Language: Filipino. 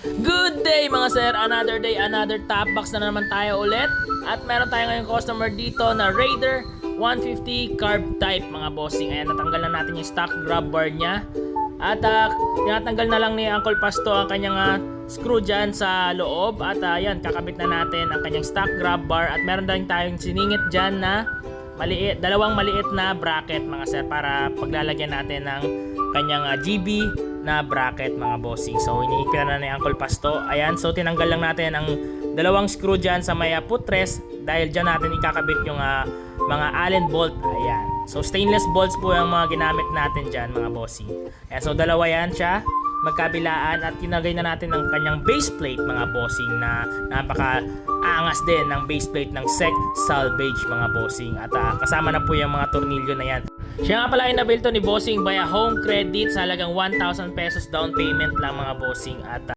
Good day mga sir, another day, another top box na naman tayo ulit. At meron tayo ngayong customer dito na Raider 150 carb type mga bossing. Ayan, natanggal na natin yung stock grab bar niya. At tinatanggal na lang ni Uncle Pasto ang kanyang screw dyan sa loob. At ayan, kakabit na natin ang kanyang stock grab bar. At meron din tayong siningit dyan na maliit, dalawang maliit na bracket mga sir para paglalagyan natin ng kanyang GB na bracket mga bossing. So iniipira na ni Uncle Pasto. Ayan, so tinanggal lang natin ang dalawang screw dyan sa may footrest dahil dyan natin ikakabit yung mga Allen bolt. Ayan, so stainless bolts po yung mga ginamit natin dyan mga bossing. Ayan, so dalawa yan siya magkabilaan at tinagay na natin ang kanyang base plate mga bossing na napaka angas din ng base plate ng SEC salvage mga bossing. At kasama na po yung mga tornilyo na yan. Siya nga pala ay nabilto ni bossing via home credit sa halagang 1,000 pesos down payment lang mga bossing. At